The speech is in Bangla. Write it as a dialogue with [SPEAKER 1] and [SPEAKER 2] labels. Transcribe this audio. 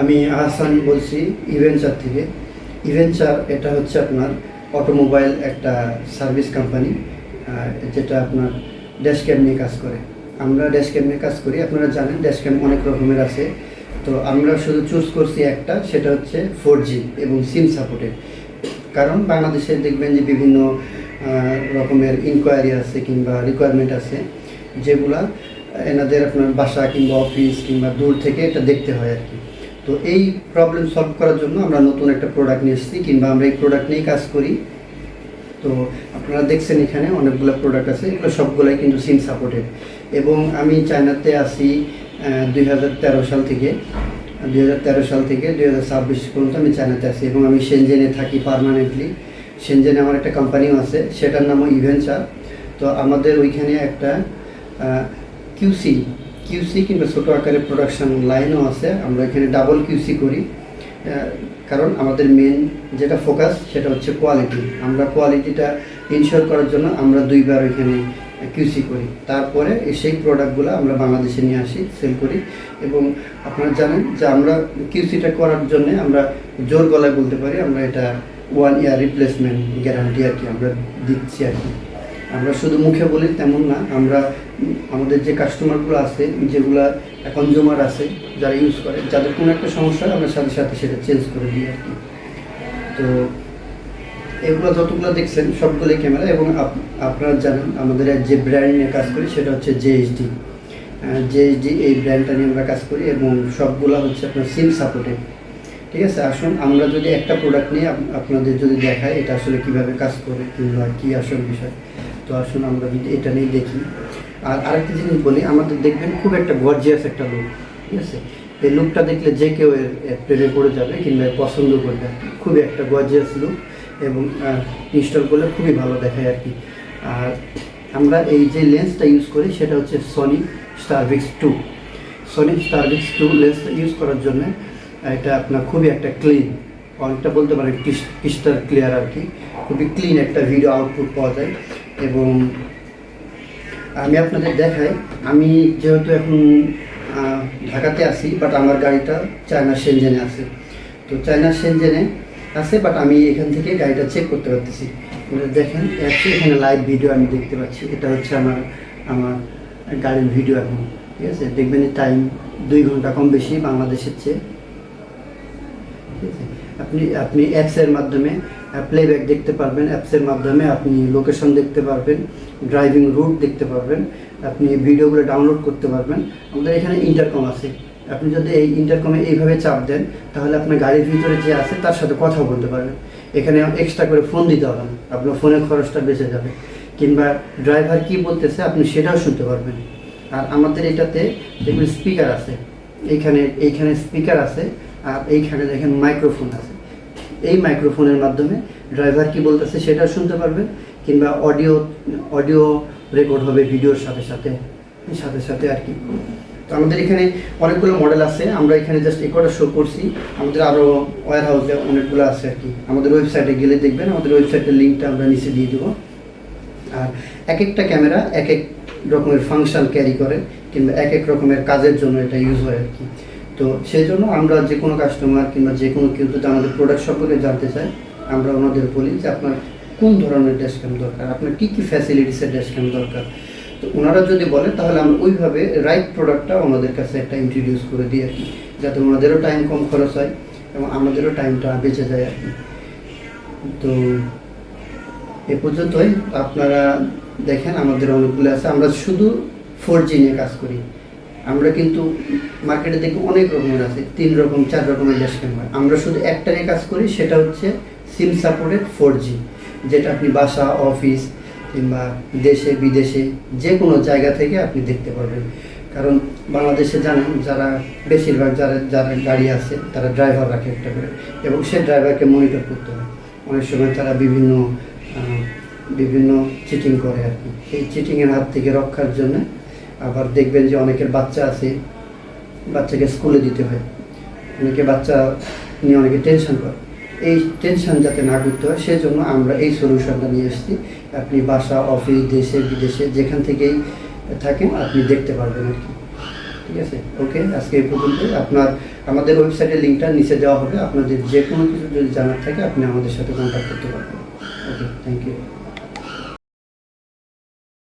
[SPEAKER 1] আমি আহসান বলছি ইভেঞ্চার থেকে। ইভেঞ্চার এটা হচ্ছে আপনার অটোমোবাইল একটা সার্ভিস কোম্পানি, যেটা আপনার ড্যাশক্যাম নিয়ে কাজ করে। আমরা ড্যাশক্যাম নিয়ে কাজ করি। আপনারা জানেন ড্যাশক্যাম অনেক রকমের আছে, তো আমরা শুধু চুজ করছি একটা, সেটা হচ্ছে 4G এবং সিম সাপোর্টেড। কারণ বাংলাদেশে দেখবেন যে বিভিন্ন রকমের ইনকোয়ারি আছে কিংবা রিকোয়ারমেন্ট আছে, যেগুলা এনাদের আপনার বাসা কিংবা অফিস কিংবা দূর থেকে এটা দেখতে হয় আর কি। তো এই প্রবলেম সলভ করার জন্য আমরা নতুন একটা প্রোডাক্ট নিয়ে এসেছি, কিংবা আমরা এই প্রোডাক্ট নিয়েই কাজ করি। তো আপনারা দেখছেন এখানে অনেকগুলো প্রোডাক্ট আছে, এগুলো সবগুলাই কিন্তু সিম সাপোর্টেড। এবং আমি চায়নাতে আসি 2013 সাল থেকে 2026 পর্যন্ত আমি চায়নাতে আসি, এবং আমি শেনজেনে থাকি পার্মানেন্টলি। শেনজেনে আমার একটা কোম্পানিও আছে, সেটার নামও ইভেঞ্চার। তো আমাদের ওইখানে একটা কিউসি কিংবা ছোটো আকারের প্রোডাকশন লাইনও আছে। আমরা এখানে ডাবল কিউসি করি, কারণ আমাদের মেন যেটা ফোকাস সেটা হচ্ছে কোয়ালিটি। আমরা কোয়ালিটিটা ইনশিওর করার জন্য আমরা 2বার ওইখানে কিউসি করি, তারপরে সেই প্রোডাক্টগুলো আমরা বাংলাদেশে নিয়ে আসি, সেল করি। এবং আপনারা জানেন যে আমরা কিউসিটা করার জন্য আমরা জোর গলায় বলতে পারি আমরা এটা 1 ইয়ার রিপ্লেসমেন্ট গ্যারান্টি আর কি আমরা দিচ্ছি আর কি। আমরা শুধু মুখে বলি তেমন না, আমরা আমাদের যে কাস্টমারগুলো আছে, যেগুলা কনজিউমার আছে, যারা ইউজ করে, যাদের কোনো একটা সমস্যা আমরা সাথে সাথে সেটা চেঞ্জ করে দিই আর কি। তো এগুলো যতগুলো দেখছেন সবগুলোই ক্যামেরা। এবং আপনারা জানেন আমাদের যে ব্র্যান্ড নিয়ে কাজ করি সেটা হচ্ছে জেএইচডি। এই ব্র্যান্ডটা নিয়ে আমরা কাজ করি, এবং সবগুলো হচ্ছে আপনার সিম সাপোর্টেড। ঠিক আছে, আসুন আমরা যদি একটা প্রোডাক্ট নিয়ে আপনাদের যদি দেখাই এটা আসলে কীভাবে কাজ করে কিংবা কী আসল বিষয়। তো আসুন আমরা যদি এটা নিয়ে দেখি। আর আরেকটা জিনিস বলি, আমাদের দেখবেন খুব একটা গর্জিয়াস একটা লুক। ঠিক আছে, এই লুকটা দেখলে যে কেউ এর প্রেমে পড়ে যাবে কিংবা পছন্দ করবে। খুবই একটা গর্জিয়াস লুক, এবং ইনস্টল করলে খুবই ভালো দেখায় আর কি। আর আমরা এই যে লেন্সটা ইউজ করি সেটা হচ্ছে সনি স্টারভিক্স 2। সনি স্টারভিক্স 2 লেন্সটা ইউজ করার জন্য এটা আপনার খুবই একটা ক্লিন, অনেকটা বলতে পারেন ক্রিস্টাল ক্লিয়ার আর কি। খুবই ক্লিন একটা ভিডিও আউটপুট পাওয়া যায়। এবং আমি আপনাদের দেখাই, আমি যেহেতু এখন ঢাকাতে আছি, বাট আমার গাড়িটা চায়না শেনজেনে আছে। তো চায়না শেনজেনে আছে, বাট আমি এখান থেকে গাড়িটা চেক করতে পারতেছি। দেখেন এখানে লাইভ ভিডিও আমি দেখতে পাচ্ছি। এটা হচ্ছে আমার গাড়ির ভিডিও এখন। ঠিক আছে, দেখবেন টাইম 2 ঘন্টা কম বেশি বাংলাদেশের চেয়ে। ঠিক আছে, আপনি অ্যাপসের মাধ্যমে প্লেব্যাক দেখতে পারবেন, অ্যাপসের মাধ্যমে আপনি লোকেশন দেখতে পারবেন, ড্রাইভিং রুট দেখতে পারবেন, আপনি ভিডিওগুলো ডাউনলোড করতে পারবেন। আমাদের এখানে ইন্টারকম আছে, আপনি যদি এই ইন্টারকমে এইভাবে চাপ দেন তাহলে আপনার গাড়ির ভিতরে যে আছে তার সাথে কথা বলতে পারবেন। এখানে এক্সট্রা করে ফোন দিতে হবে না, আপনার ফোনের খরচটা বেঁচে যাবে। কিংবা ড্রাইভার কি বলতেছে আপনি সেটাও শুনতে পারবেন। আর আমাদের এটাতে দেখবেন স্পিকার আছে, এইখানে স্পিকার আছে, আর এইখানে দেখেন মাইক্রোফোন আছে। এই মাইক্রোফোনের মাধ্যমে ড্রাইভার কি বলতেছে সেটাও শুনতে পারবেন, কিংবা অডিও রেকর্ড হবে ভিডিওর সাথে সাথে আর কি। তো আমাদের এখানে অনেকগুলো মডেল আছে, আমরা এখানে জাস্ট একটা শো করছি। আমাদের আরও ওয়্যার হাউসে অনেকগুলো আছে আর কি। আমাদের ওয়েবসাইটে গেলে দেখবেন, আমাদের ওয়েবসাইটের লিঙ্কটা আমরা নিচে দিয়ে দেবো। আর এক একটা ক্যামেরা এক এক রকমের ফাংশন ক্যারি করে, কিংবা এক এক রকমের কাজের জন্য এটা ইউজ হয় আর কি। তো সেই জন্য আমরা যে কোনো কাস্টমার কিংবা যে কোনো কেউ যদি আমাদের প্রোডাক্ট সম্পর্কে জানতে চায়, আমরা ওনাদের বলি যে আপনার কোন ধরনের ড্যাশক্যাম দরকার, আপনার কী কী ফ্যাসিলিটিসের ড্যাশক্যাম দরকার। তো ওনারা যদি বলে তাহলে আমরা ওইভাবে রাইট প্রোডাক্টটা ওনাদের কাছে একটা ইন্ট্রোডিউস করে দিই আর কি, যাতে ওনাদেরও টাইম কম খরচ হয় এবং আমাদেরও টাইমটা বেঁচে যায় আর কি। তো এ পর্যন্তই। আপনারা দেখেন আমাদের অনেকগুলো আছে। আমরা শুধু 4G নিয়ে কাজ করি। আমরা কিন্তু মার্কেটে দেখি অনেক রকমের আছে, 3 রকম 4 রকমের ড্যাশক্যাম হয়। আমরা শুধু একটা নিয়ে কাজ করি, সেটা হচ্ছে সিম সাপোর্টেড 4G, যেটা আপনি বাসা, অফিস কিংবা দেশে বিদেশে যে কোনো জায়গা থেকে আপনি দেখতে পারবেন। কারণ বাংলাদেশে জানেন যারা বেশিরভাগ যারা গাড়ি আছে তারা ড্রাইভার রাখে একটা করে, এবং সে ড্রাইভারকে মনিটর করতে হয়। অনেক সময় তারা বিভিন্ন চিটিং করে আর কি। এই চিটিংয়ের হাত থেকে রক্ষার জন্য আবার দেখবেন যে অনেকের বাচ্চা আছে, বাচ্চাকে স্কুলে দিতে হয়, অনেকে বাচ্চা নিয়ে অনেকে টেনশন করে। এই টেনশন যাতে না করতে হয় সেজন্য আমরা এই সলিউশনটা নিয়ে এসেছি। আপনি বাসা, অফিস, দেশে বিদেশে যেখান থেকেই থাকেন আপনি দেখতে পারবেন আর কি। ঠিক আছে, ওকে, আজকে এই পর্যন্ত। আমাদের ওয়েবসাইটের লিঙ্কটা নিচে দেওয়া হবে, আপনাদের যে কোনো কিছু যদি জানার থাকে আপনি আমাদের সাথে কন্ট্যাক্ট করতে পারবেন। ওকে, থ্যাংক ইউ।